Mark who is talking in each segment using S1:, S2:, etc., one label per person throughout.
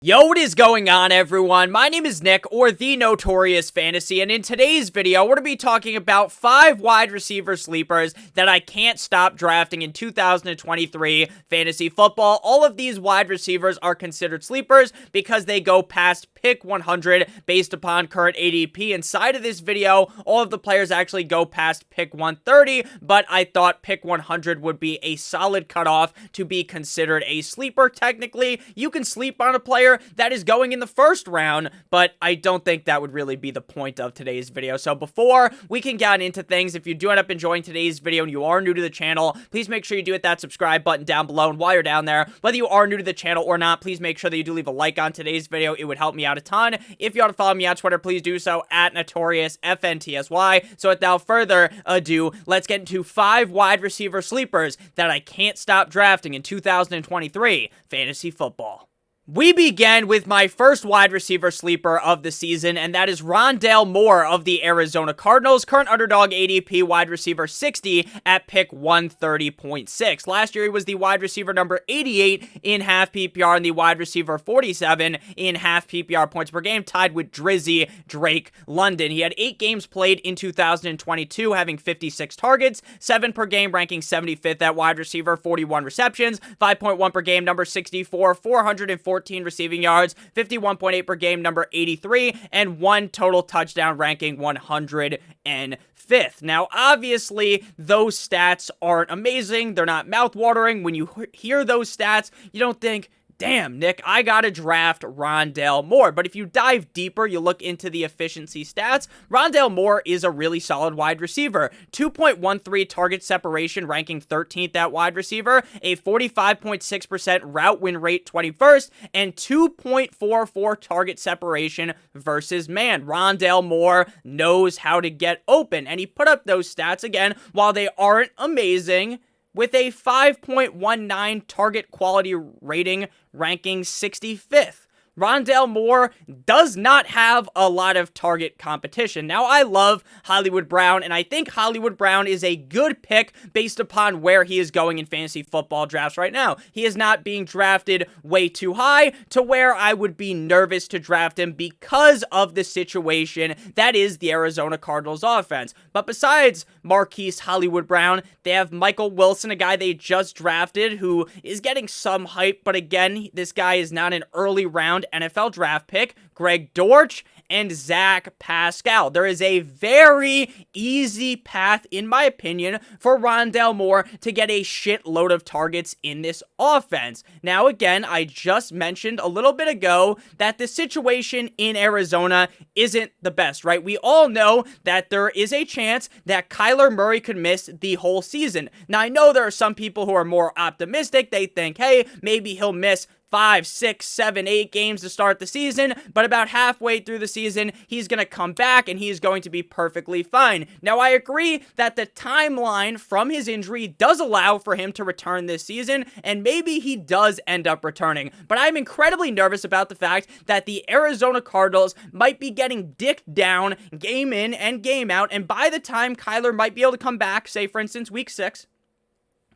S1: Yo, what is going on, everyone? My name is Nick, or the Notorious Fantasy, and in today's video, we're going to be talking about 5 wide receiver sleepers that I can't stop drafting in 2023 fantasy football. All of these wide receivers are considered sleepers because they go past pick 100 based upon current ADP. Inside of this video, all of the players actually go past pick 130, but I thought pick 100 would be a solid cutoff to be considered a sleeper. Technically, you can sleep on a player that is going in the first round, but I don't think that would really be the point of today's video. So before we can get into things, if you do end up enjoying today's video and you are new to the channel, please make sure you do hit that subscribe button down below. And while you're down there, whether you are new to the channel or not, please make sure that you do leave a like on today's video. It would help me out a ton. If you want to follow me on Twitter, please do so at NotoriousFantasy. So without further ado, let's get into 5 wide receiver sleepers that I can't stop drafting in 2023 fantasy football. We begin with my first wide receiver sleeper of the season, and that is Rondale Moore of the Arizona Cardinals, current underdog ADP wide receiver 60 at pick 130.6. Last year, he was the wide receiver number 88 in half PPR and the wide receiver 47 in half PPR points per game, tied with Drizzy Drake London. He had 8 games played in 2022, having 56 targets, 7 per game, ranking 75th at wide receiver, 41 receptions, 5.1 per game, number 64, 414 receiving yards, 51.8 per game, number 83, and 1 total touchdown, ranking 105th. Now, obviously, those stats aren't amazing. They're not mouthwatering. When you hear those stats, you don't think, damn, Nick, I gotta draft Rondale Moore. But if you dive deeper, you look into the efficiency stats, Rondale Moore is a really solid wide receiver. 2.13 target separation, ranking 13th at wide receiver, a 45.6% route win rate, 21st, and 2.44 target separation versus man. Rondale Moore knows how to get open, and he put up those stats again, while they aren't amazing, with a 5.19 target quality rating, ranking 65th. Rondale Moore does not have a lot of target competition. Now, I love Hollywood Brown, and I think Hollywood Brown is a good pick based upon where he is going in fantasy football drafts right now. He is not being drafted way too high to where I would be nervous to draft him because of the situation that is the Arizona Cardinals offense. But besides Marquise Hollywood Brown, they have Michael Wilson, a guy they just drafted who is getting some hype, but again, this guy is not an early round NFL draft pick, Greg Dortch, and Zach Pascal. There is a very easy path, in my opinion, for Rondale Moore to get a shitload of targets in this offense. Now, again, I just mentioned a little bit ago that the situation in Arizona isn't the best, right? We all know that there is a chance that Kyler Murray could miss the whole season. Now, I know there are some people who are more optimistic. They think, hey, maybe he'll miss 5, 6, 7, 8 games to start the season, but about halfway through the season, he's going to come back and he's going to be perfectly fine. Now, I agree that the timeline from his injury does allow for him to return this season, and maybe he does end up returning, but I'm incredibly nervous about the fact that the Arizona Cardinals might be getting dicked down game in and game out, and by the time Kyler might be able to come back, say for instance week 6,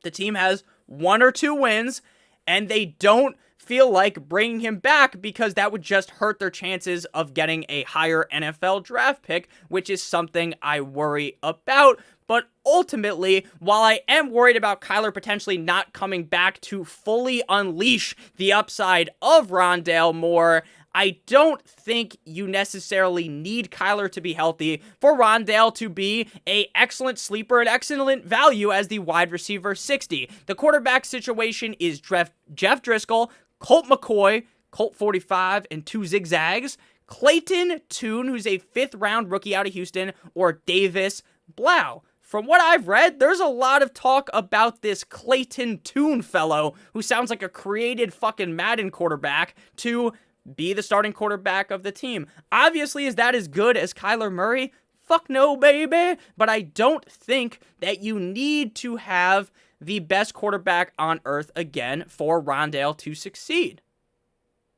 S1: the team has 1 or 2 wins, and they don't feel like bringing him back because that would just hurt their chances of getting a higher NFL draft pick, which is something I worry about. But ultimately, while I am worried about Kyler potentially not coming back to fully unleash the upside of Rondale Moore, I don't think you necessarily need Kyler to be healthy for Rondale to be an excellent sleeper and excellent value as the wide receiver 60. The quarterback situation is Jeff Driscoll, Colt McCoy, Colt 45, and 2 zigzags, Clayton Tune, who's a 5th round rookie out of Houston, or Davis Blau. From what I've read, there's a lot of talk about this Clayton Tune fellow, who sounds like a created fucking Madden quarterback, to be the starting quarterback of the team. Obviously, is that as good as Kyler Murray? Fuck no, baby. But I don't think that you need to have the best quarterback on earth again for Rondale to succeed.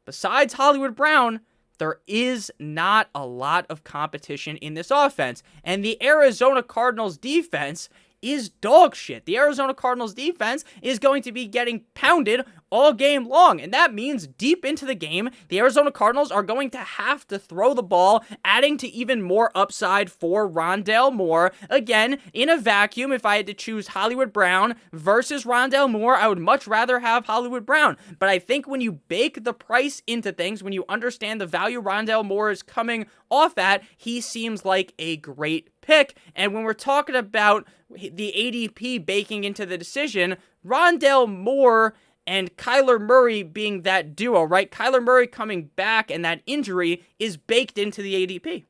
S1: Besides Hollywood Brown, there is not a lot of competition in this offense, and the Arizona Cardinals defense is dog shit. The Arizona Cardinals defense is going to be getting pounded all game long. And that means deep into the game, the Arizona Cardinals are going to have to throw the ball, adding to even more upside for Rondale Moore. Again, in a vacuum, if I had to choose Hollywood Brown versus Rondale Moore, I would much rather have Hollywood Brown. But I think when you bake the price into things, when you understand the value Rondale Moore is coming off at, he seems like a great pick. And when we're talking about the ADP baking into the decision, Rondale Moore and Kyler Murray being that duo, right? Kyler Murray coming back and that injury is baked into the ADP.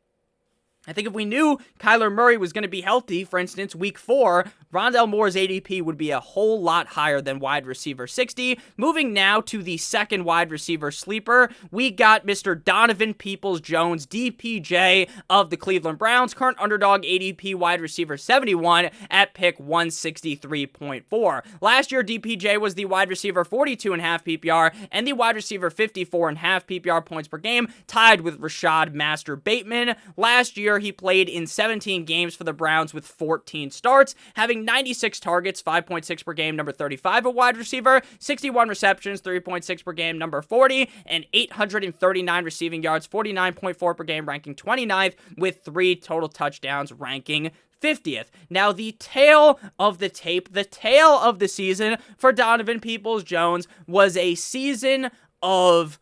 S1: I think if we knew Kyler Murray was going to be healthy, for instance, week 4, Rondale Moore's ADP would be a whole lot higher than wide receiver 60. Moving now to the second wide receiver sleeper, we got Mr. Donovan Peoples-Jones, DPJ of the Cleveland Browns, current underdog ADP wide receiver 71 at pick 163.4. Last year, DPJ was the wide receiver 42.5 PPR and the wide receiver 54.5 PPR points per game, tied with Rashad Master Bateman. Last year, he played in 17 games for the Browns with 14 starts, having 96 targets, 5.6 per game, number 35 at wide receiver, 61 receptions, 3.6 per game, number 40, and 839 receiving yards, 49.4 per game, ranking 29th, with 3 total touchdowns, ranking 50th. Now, the tail of the tape, the tail of the season for Donovan Peoples-Jones was a season of,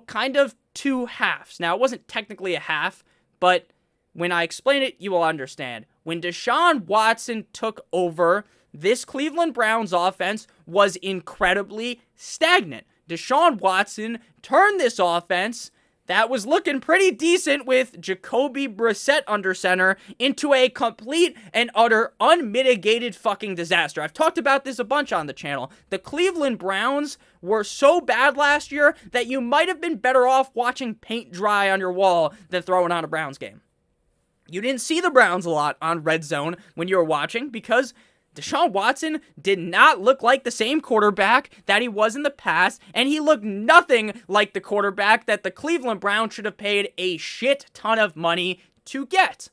S1: kind of 2 halves. Now, it wasn't technically a half, but when I explain it, you will understand. When Deshaun Watson took over, this Cleveland Browns offense was incredibly stagnant. Deshaun Watson turned this offense that was looking pretty decent with Jacoby Brissett under center into a complete and utter unmitigated fucking disaster. I've talked about this a bunch on the channel. The Cleveland Browns were so bad last year that you might have been better off watching paint dry on your wall than throwing on a Browns game. You didn't see the Browns a lot on Red Zone when you were watching because Deshaun Watson did not look like the same quarterback that he was in the past, and he looked nothing like the quarterback that the Cleveland Browns should have paid a shit ton of money to get.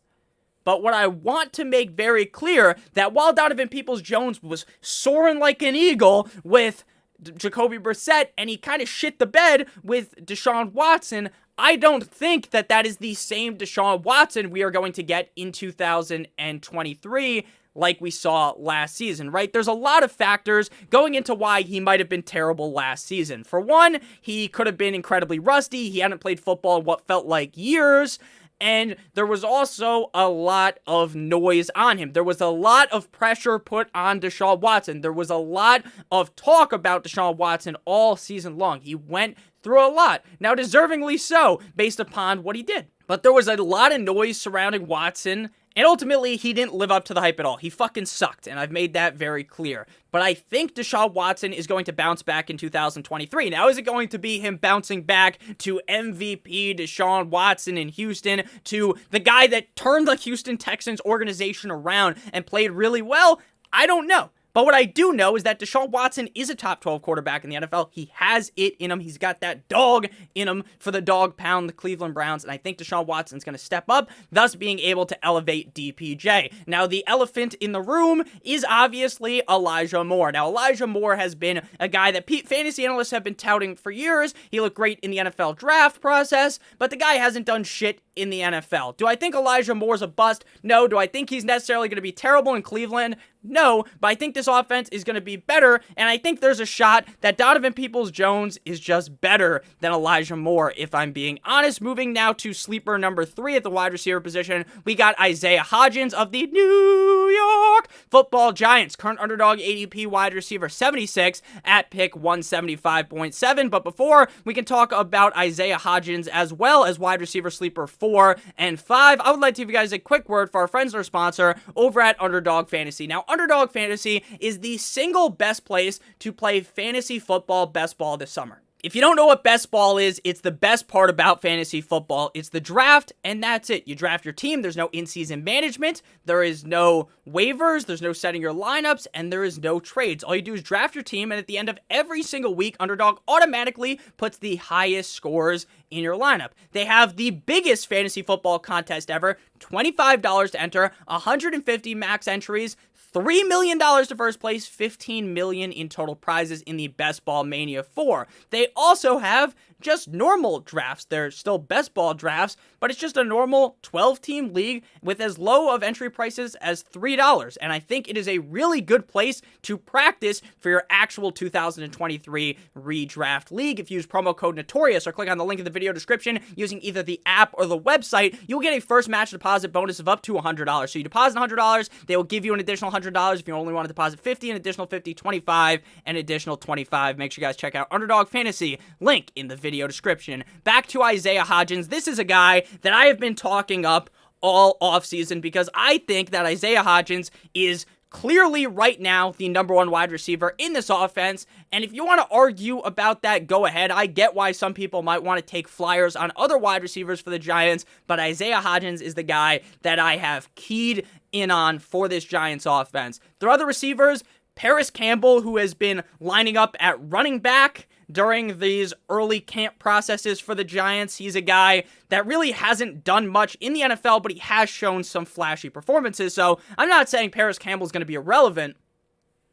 S1: But what I want to make very clear, that while Donovan Peoples-Jones was soaring like an eagle with Jacoby Brissett, and he kind of shit the bed with Deshaun Watson, I don't think that that is the same Deshaun Watson we are going to get in 2023 like we saw last season, right? There's a lot of factors going into why he might have been terrible last season. For one, he could have been incredibly rusty. He hadn't played football in what felt like years. And there was also a lot of noise on him. There was a lot of pressure put on Deshaun Watson. There was a lot of talk about Deshaun Watson all season long. He went through a lot. Now, deservingly so, based upon what he did. But there was a lot of noise surrounding Watson, and ultimately, he didn't live up to the hype at all. He fucking sucked, and I've made that very clear. But I think Deshaun Watson is going to bounce back in 2023. Now, is it going to be him bouncing back to MVP Deshaun Watson in Houston, to the guy that turned the Houston Texans organization around and played really well? I don't know. But what I do know is that Deshaun Watson is a top 12 quarterback in the NFL. He has it in him. He's got that dog in him for the dog pound, the Cleveland Browns. And I think Deshaun Watson's going to step up, thus being able to elevate DPJ. Now, the elephant in the room is obviously Elijah Moore. Now, Elijah Moore has been a guy that fantasy analysts have been touting for years. He looked great in the NFL draft process, but the guy hasn't done shit in the NFL. Do I think Elijah Moore's a bust? No. Do I think he's necessarily going to be terrible in Cleveland? No, but I think this offense is going to be better, and I think there's a shot that Donovan Peoples-Jones is just better than Elijah Moore, if I'm being honest. Moving now to sleeper number 3 at the wide receiver position, we got Isaiah Hodgins of the New York Football Giants, current underdog ADP wide receiver 76 at pick 175.7. But before we can talk about Isaiah Hodgins as well as wide receiver sleeper 4 and 5, I would like to give you guys a quick word for our friends and our sponsor over at Underdog Fantasy. Now, Underdog Fantasy is the single best place to play fantasy football best ball this summer. If you don't know what best ball is, it's the best part about fantasy football. It's the draft, and that's it. You draft your team. There's no in-season management. There is no waivers. There's no setting your lineups, and there is no trades. All you do is draft your team, and at the end of every single week, Underdog automatically puts the highest scores in your lineup. They have the biggest fantasy football contest ever, $25 to enter, 150 max entries, $3 million to first place, $15 million in total prizes in the Best Ball Mania 4. They also have just normal drafts. They're still best ball drafts, but it's just a normal 12-team league with as low of entry prices as $3. And I think it is a really good place to practice for your actual 2023 redraft league. If you use promo code Notorious or click on the link in the video description using either the app or the website, you'll get a first match deposit bonus of up to $100. So you deposit $100, they will give you an additional $100. If you only want to deposit $50, an additional $50, $25, an additional $25. Make sure you guys check out Underdog Fantasy, link in the video description. Back to Isaiah Hodgins. This is a guy that I have been talking up all offseason because I think that Isaiah Hodgins is clearly right now the number one wide receiver in this offense. And if you want to argue about that, go ahead. I get why some people might want to take flyers on other wide receivers for the Giants, but Isaiah Hodgins is the guy that I have keyed in on for this Giants offense. Their other receivers, Paris Campbell, who has been lining up at running back during these early camp processes for the Giants. He's a guy that really hasn't done much in the NFL, but he has shown some flashy performances. So I'm not saying Paris Campbell is going to be irrelevant,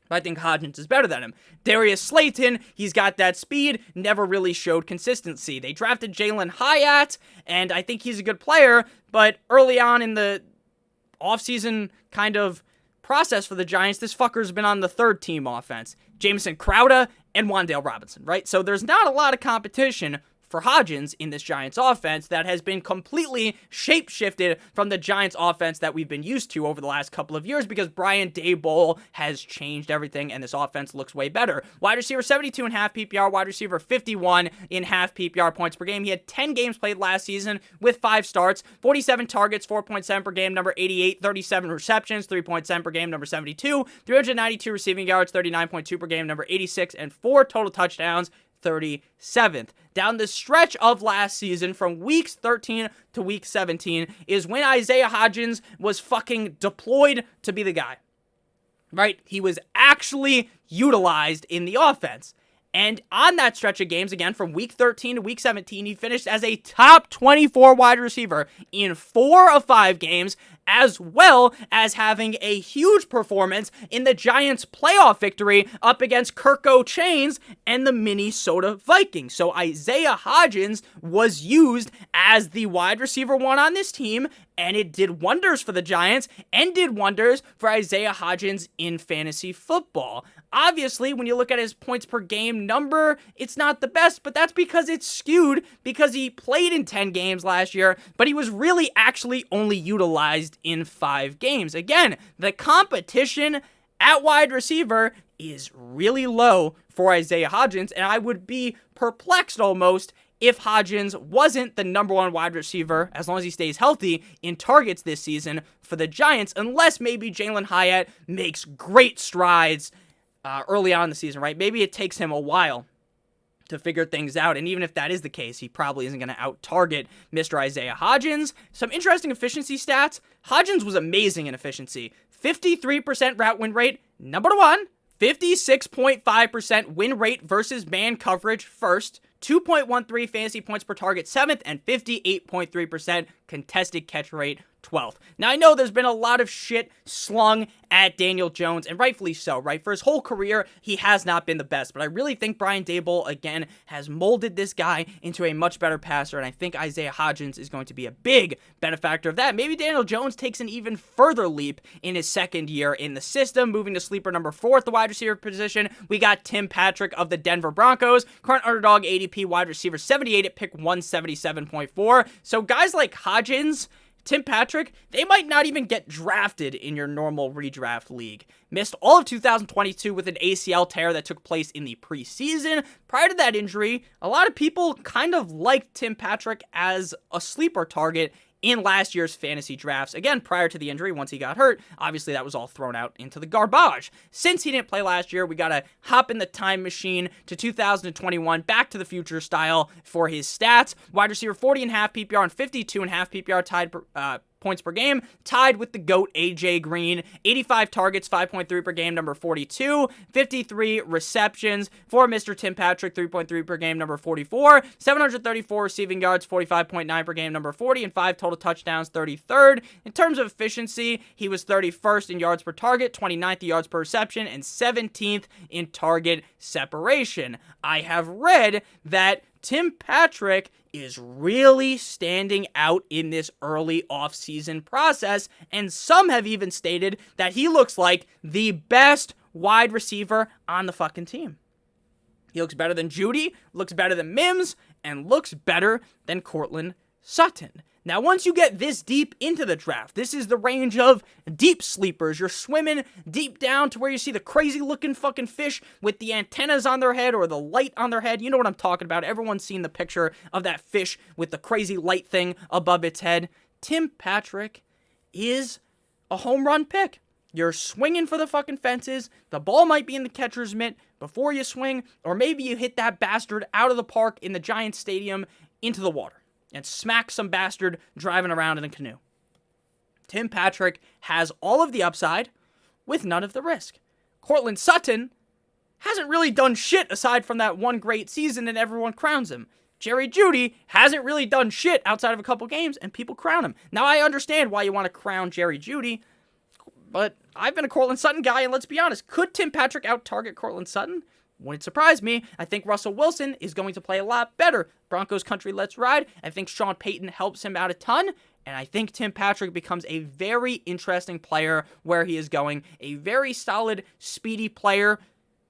S1: but I think Hodgins is better than him. Darius Slayton, he's got that speed, never really showed consistency. They drafted Jalen Hyatt, and I think he's a good player, but early on in the offseason kind of process for the Giants, this fucker's been on the third team offense. Jamison Crowder and Rondale Robinson, right? So there's not a lot of competition for Hodgins in this Giants offense that has been completely shape-shifted from the Giants offense that we've been used to over the last couple of years because Brian Daboll has changed everything and this offense looks way better. Wide receiver 72.5 PPR, wide receiver 51.5 PPR points per game. He had 10 games played last season with 5 starts, 47 targets, 4.7 per game, number 88, 37 receptions, 3.7 per game, number 72, 392 receiving yards, 39.2 per game, number 86, and 4 total touchdowns, 37th. Down the stretch of last season, from weeks 13 to week 17, is when Isaiah Hodgins was fucking deployed to be the guy. Right? He was actually utilized in the offense. And on that stretch of games, again, from week 13 to week 17, he finished as a top 24 wide receiver in 4 of 5 games, as well as having a huge performance in the Giants' playoff victory up against Kirko Chainz and the Minnesota Vikings. So Isaiah Hodgins was used as the wide receiver 1 on this team, and it did wonders for the Giants and did wonders for Isaiah Hodgins in fantasy football. Obviously, when you look at his points per game number, it's not the best, but that's because it's skewed because he played in 10 games last year, but he was really actually only utilized in 5 games. Again, the competition at wide receiver is really low for Isaiah Hodgins, and I would be perplexed almost if Hodgins wasn't the number 1 wide receiver, as long as he stays healthy, in targets this season for the Giants, unless maybe Jalen Hyatt makes great strides early on in the season, right? Maybe it takes him a while to figure things out, and even if that is the case, he probably isn't going to out-target Mr. Isaiah Hodgins. Some interesting efficiency stats. Hodgins was amazing in efficiency. 53% route win rate, number 1. 56.5% win rate versus man coverage, first. 2.13 fantasy points per target, 7th, and 58.3% contested catch rate, 12th. Now, I know there's been a lot of shit slung at Daniel Jones, and rightfully so, right? For his whole career, he has not been the best, but I really think Brian Daboll, again, has molded this guy into a much better passer, and I think Isaiah Hodgins is going to be a big benefactor of that. Maybe Daniel Jones takes an even further leap in his second year in the system, moving to sleeper number 4 at the wide receiver position. We got Tim Patrick of the Denver Broncos, current underdog ADP wide receiver 78 at pick 177.4. So guys like Hodgins, Tim Patrick, they might not even get drafted in your normal redraft league. Missed all of 2022 with an ACL tear that took place in the preseason. Prior to that injury, a lot of people kind of liked Tim Patrick as a sleeper target in last year's fantasy drafts. Again, prior to the injury, once he got hurt, obviously that was all thrown out into the garbage. Since he didn't play last year, we gotta hop in the time machine to 2021, back to the future style for his stats. Wide receiver 40.5 PPR and 52.5 PPR points per game, tied with the GOAT AJ Green. 85 targets, 5.3 per game, number 42. 53 receptions for Mr. Tim Patrick, 3.3 per game, number 44. 734 receiving yards, 45.9 per game, number 40, and 5 total touchdowns, 33rd. In terms of efficiency, he was 31st in yards per target, 29th in yards per reception, and 17th in target separation. I have read that Tim Patrick is really standing out in this early offseason process, and some have even stated that he looks like the best wide receiver on the fucking team. He looks better than Judy, looks better than Mims, and looks better than Courtland Sutton. Now, once you get this deep into the draft, this is the range of deep sleepers. You're swimming deep down to where you see the crazy-looking fucking fish with the antennas on their head or the light on their head. You know what I'm talking about. Everyone's seen the picture of that fish with the crazy light thing above its head. Tim Patrick is a home run pick. You're swinging for the fucking fences. The ball might be in the catcher's mitt before you swing, or maybe you hit that bastard out of the park in the Giants Stadium into the water and smack some bastard driving around in a canoe. Tim Patrick has all of the upside with none of the risk. Courtland Sutton hasn't really done shit aside from that one great season and everyone crowns him. Jerry Jeudy hasn't really done shit outside of a couple games and people crown him. Now, I understand why you want to crown Jerry Jeudy, but I've been a Courtland Sutton guy, and let's be honest, could Tim Patrick out-target Courtland Sutton? Wouldn't surprise me. I think Russell Wilson is going to play a lot better. Broncos country, let's ride. I think Sean Payton helps him out a ton, and I think Tim Patrick becomes a very interesting player where he is going. A very solid, speedy player.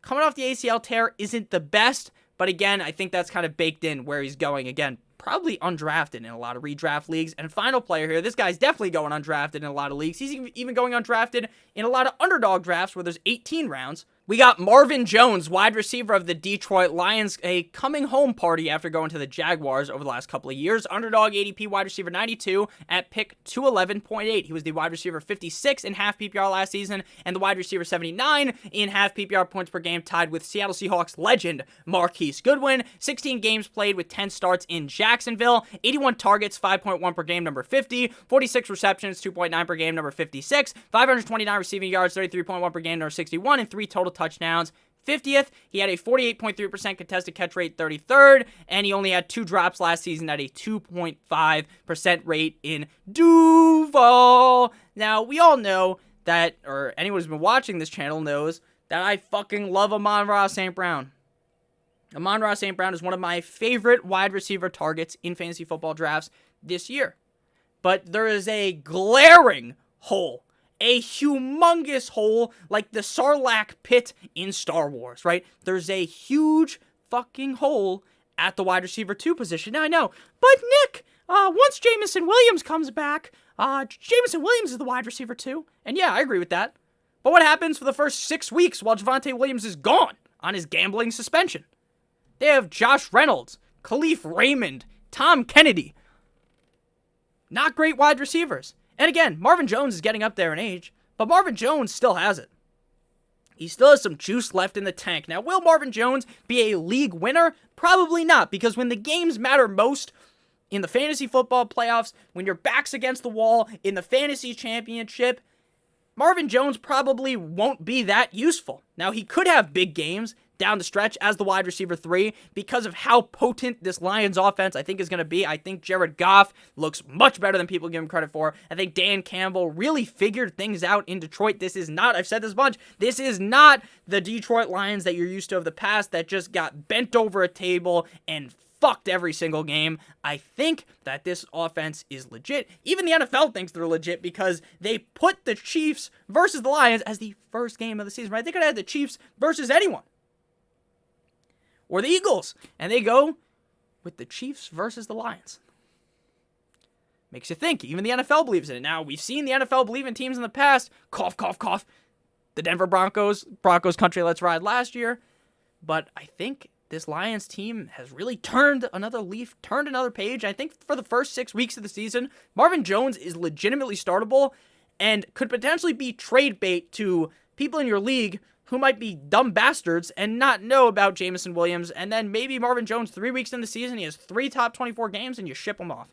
S1: Coming off the ACL tear isn't the best, but again, I think that's kind of baked in where he's going. Again, probably undrafted in a lot of redraft leagues. And final player here, this guy's definitely going undrafted in a lot of leagues. He's even going undrafted in a lot of underdog drafts where there's 18 rounds. We got Marvin Jones, wide receiver of the Detroit Lions, a coming home party after going to the Jaguars over the last couple of years. Underdog ADP wide receiver 92 at pick 211.8. He was the wide receiver 56 in half PPR last season and the wide receiver 79 in half PPR points per game, tied with Seattle Seahawks legend Marquise Goodwin. 16 games played with 10 starts in Jacksonville. 81 targets, 5.1 per game, number 50. 46 receptions, 2.9 per game, number 56. 529 receiving yards, 33.1 per game, number 61, and 3 total touchdowns, 50th. He had a 48.3% contested catch rate, 33rd, and he only had 2 drops last season at a 2.5% rate in Duval. Now, we all know that, or anyone who's been watching this channel knows, that I fucking love Amon-Ra St. Brown. Amon-Ra St. Brown is one of my favorite wide receiver targets in fantasy football drafts this year. But there is a glaring hole, a humongous hole like the Sarlacc pit in Star Wars, right? There's a huge fucking hole at the wide receiver 2 position. Now, I know, but Nick, once Jameson Williams comes back, Jameson Williams is the wide receiver 2. And yeah, I agree with that. But what happens for the first 6 weeks while Javonte Williams is gone on his gambling suspension? They have Josh Reynolds, Khalif Raymond, Tom Kennedy. Not great wide receivers. And again, Marvin Jones is getting up there in age, but Marvin Jones still has it. He still has some juice left in the tank. Now, will Marvin Jones be a league winner? Probably not, because when the games matter most in the fantasy football playoffs, when your back's against the wall in the fantasy championship, Marvin Jones probably won't be that useful. Now, he could have big games down the stretch as the wide receiver 3 because of how potent this Lions offense I think is going to be. I think Jared Goff looks much better than people give him credit for. I think Dan Campbell really figured things out in Detroit. This is not, I've said this a bunch, this is not the Detroit Lions that you're used to of the past that just got bent over a table and fucked every single game. I think that this offense is legit. Even the NFL thinks they're legit because they put the Chiefs versus the Lions as the first game of the season. Right? They could have had the Chiefs versus anyone. Or the Eagles. And they go with the Chiefs versus the Lions. Makes you think. Even the NFL believes in it. Now, we've seen the NFL believe in teams in the past. Cough, cough, cough. The Denver Broncos. Broncos country, let's ride last year. But I think this Lions team has really turned another leaf, turned another page. I think for the first 6 weeks of the season, Marvin Jones is legitimately startable and could potentially be trade bait to people in your league who might be dumb bastards and not know about Jameson Williams, and then maybe Marvin Jones 3 weeks in the season, he has 3 top 24 games, and you ship him off.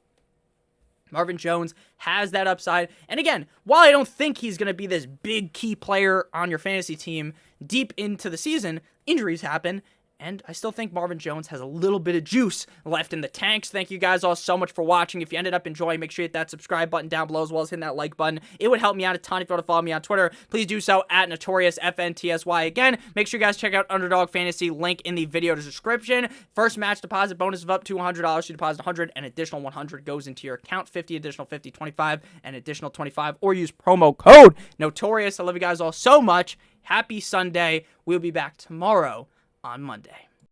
S1: Marvin Jones has that upside. And again, while I don't think he's going to be this big key player on your fantasy team deep into the season, injuries happen. And I still think Marvin Jones has a little bit of juice left in the tanks. Thank you guys all so much for watching. If you ended up enjoying, make sure you hit that subscribe button down below as well as hitting that like button. It would help me out a ton. If you want to follow me on Twitter, please do so at NotoriousFantasy. Again, make sure you guys check out Underdog Fantasy. Link in the video description. First match deposit bonus of up to $100. You deposit 100, an additional 100 goes into your account. 50, additional 50, 25, an additional 25. Or use promo code Notorious. I love you guys all so much. Happy Sunday. We'll be back tomorrow on Monday.